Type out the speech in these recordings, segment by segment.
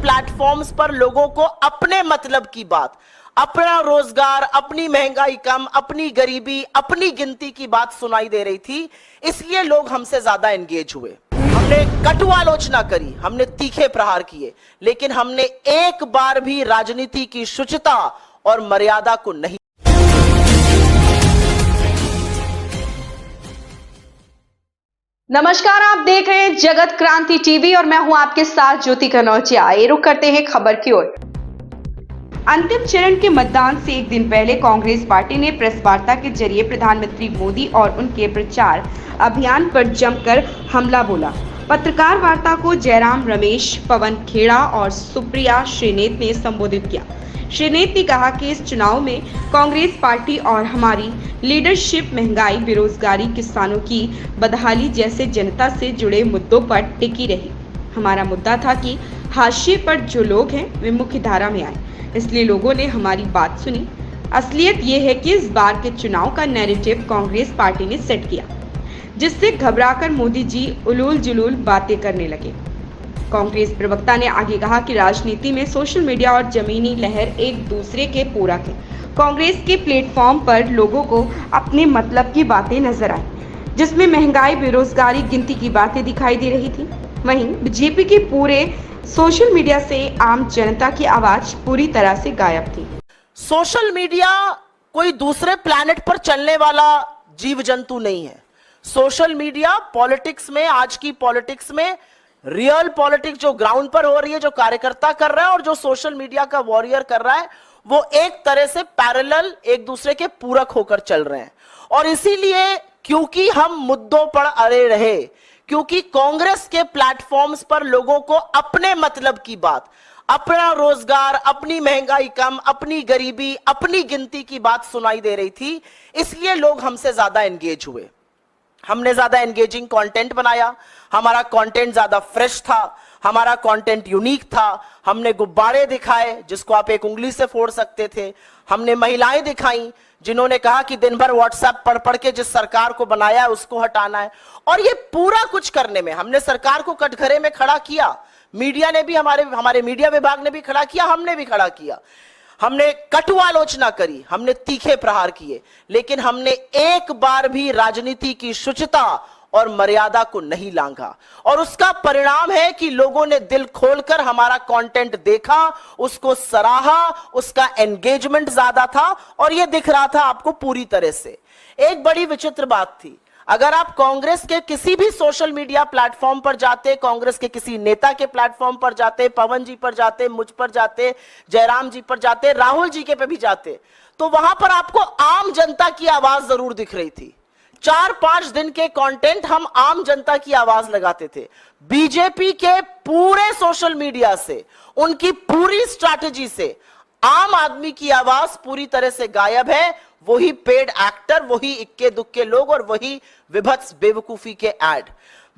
Platforms पर लोगों को अपने मतलब की बात, अपना रोजगार, अपनी महंगाई कम, अपनी गरीबी, अपनी गिनती की बात सुनाई दे रही थी, इसलिए लोग हमसे ज्यादा एंगेज हुए। हमने कटु आलोचना करी, हमने तीखे प्रहार किए, लेकिन हमने एक बार भी राजनीति की शुचिता और मर्यादा को नहीं। नमस्कार, आप देख रहे हैं जगत क्रांति टीवी और मैं हूं आपके साथ ज्योति कनौजिया। ये रुख करते हैं खबर की ओर। अंतिम चरण के मतदान से एक दिन पहले कांग्रेस पार्टी ने प्रेस वार्ता के जरिए प्रधानमंत्री मोदी और उनके प्रचार अभियान पर जमकर हमला बोला। पत्रकार वार्ता को जयराम रमेश, पवन खेड़ा और सुप्रिया श्रीनेत ने संबोधित किया। श्रीनेत ने कहा कि इस चुनाव में कांग्रेस पार्टी और हमारी लीडरशिप महंगाई, बेरोजगारी, किसानों की बदहाली जैसे जनता से जुड़े मुद्दों पर टिकी रही। हमारा मुद्दा था कि हाशिए पर जो लोग हैं वे मुख्य धारा में आए, इसलिए लोगों ने हमारी बात सुनी। असलियत ये है कि इस बार के चुनाव का नैरेटिव कांग्रेस पार्टी ने सेट किया, जिससे घबराकर मोदी जी उलूल जुलूल बातें करने लगे। कांग्रेस प्रवक्ता ने आगे कहा कि राजनीति में सोशल मीडिया और जमीनी लहर एक दूसरे के पूरक हैं। कांग्रेस के प्लेटफॉर्म पर लोगों को अपने मतलब की बातें नजर आई, जिसमें महंगाई, बेरोजगारी, गिनती की बातें दिखाई दे रही थी। वहीं बीजेपी के पूरे सोशल मीडिया से आम जनता की आवाज पूरी तरह से गायब थी। सोशल मीडिया कोई दूसरे प्लैनेट पर चलने वाला जीव जंतु नहीं है। सोशल मीडिया पॉलिटिक्स में, आज की पॉलिटिक्स में रियल पॉलिटिक्स जो ग्राउंड पर हो रही है, जो कार्यकर्ता कर रहा है और जो सोशल मीडिया का वॉरियर कर रहा है, वो एक तरह से पैरेलल, एक दूसरे के पूरक होकर चल रहे हैं। और इसीलिए क्योंकि हम मुद्दों पर अड़े रहे, क्योंकि कांग्रेस के प्लेटफॉर्म्स पर लोगों को अपने मतलब की बात, अपना रोजगार, अपनी महंगाई कम, अपनी गरीबी, अपनी गिनती की बात सुनाई दे रही थी, इसलिए लोग हमसे ज्यादा एंगेज हुए। हमने ज्यादा एंगेजिंग कंटेंट बनाया, हमारा कंटेंट ज्यादा फ्रेश था, हमारा कंटेंट यूनिक था। हमने गुब्बारे दिखाए जिसको आप एक उंगली से फोड़ सकते थे। हमने महिलाएं दिखाई जिन्होंने कहा कि दिन भर व्हाट्सएप पढ़ पढ़ के जिस सरकार को बनाया है उसको हटाना है। और ये पूरा कुछ करने में हमने सरकार को कटघरे में खड़ा किया। मीडिया ने भी, हमारे मीडिया विभाग ने भी खड़ा किया, हमने भी खड़ा किया। हमने कटु आलोचना करी, हमने तीखे प्रहार किए, लेकिन हमने एक बार भी राजनीति की शुचिता और मर्यादा को नहीं लांघा। और उसका परिणाम है कि लोगों ने दिल खोलकर हमारा कंटेंट देखा, उसको सराहा, उसका एंगेजमेंट ज्यादा था और यह दिख रहा था आपको पूरी तरह से। एक बड़ी विचित्र बात थी, अगर आप कांग्रेस के किसी भी सोशल मीडिया प्लेटफॉर्म पर जाते, कांग्रेस के किसी नेता के प्लेटफॉर्म पर जाते, पवन जी पर जाते, मुझ पर जाते, जयराम जी पर जाते, राहुल जी के पे भी जाते, तो वहां पर आपको आम जनता की आवाज जरूर दिख रही थी। 4-5 दिन के कंटेंट हम आम जनता की आवाज लगाते थे। बीजेपी के पूरे सोशल मीडिया से, उनकी पूरी स्ट्रैटेजी से आम आदमी की आवाज पूरी तरह से गायब है। वही पेड एक्टर, वही इक्के दुक्के लोग और वही विभत्स बेवकूफी के ऐड।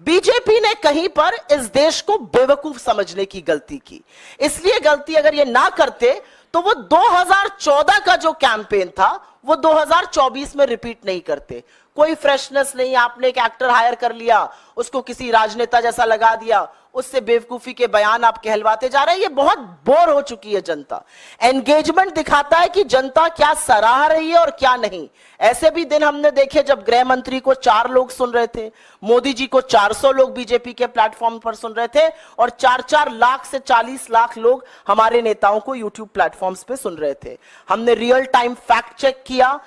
बीजेपी ने कहीं पर इस देश को बेवकूफ समझने की गलती की। इसलिए गलती अगर ये ना करते तो वो 2014 का जो कैंपेन था वो 2024 में रिपीट नहीं करते। कोई फ्रेशनेस नहीं, आपने एक एक्टर हायर कर लिया, उसको किसी राजनेता जैसा लगा दिया, उससे बेवकूफी के बयान आप कहलवाते जा रहे हैं। ये बहुत बोर हो चुकी है जनता। एंगेजमेंट दिखाता है कि जनता क्या सराह रही है और क्या नहीं। ऐसे भी दिन हमने देखे जब गृह मंत्री को 4 लोग सुन रहे थे, मोदी जी को 400 लोग बीजेपी के प्लेटफॉर्म पर सुन रहे थे और 4-4 लाख से 40 लाख लोग हमारे नेताओं को यूट्यूब प्लेटफॉर्म्स पे सुन रहे थे। हमने रियल टाइम फैक्ट चेक किया,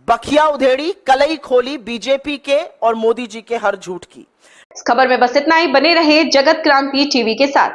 बखिया उधेड़ी, कलई खोली बीजेपी के और मोदी जी के हर झूठ की। इस खबर में बस इतना ही। बने रहे जगत क्रांति टीवी के साथ।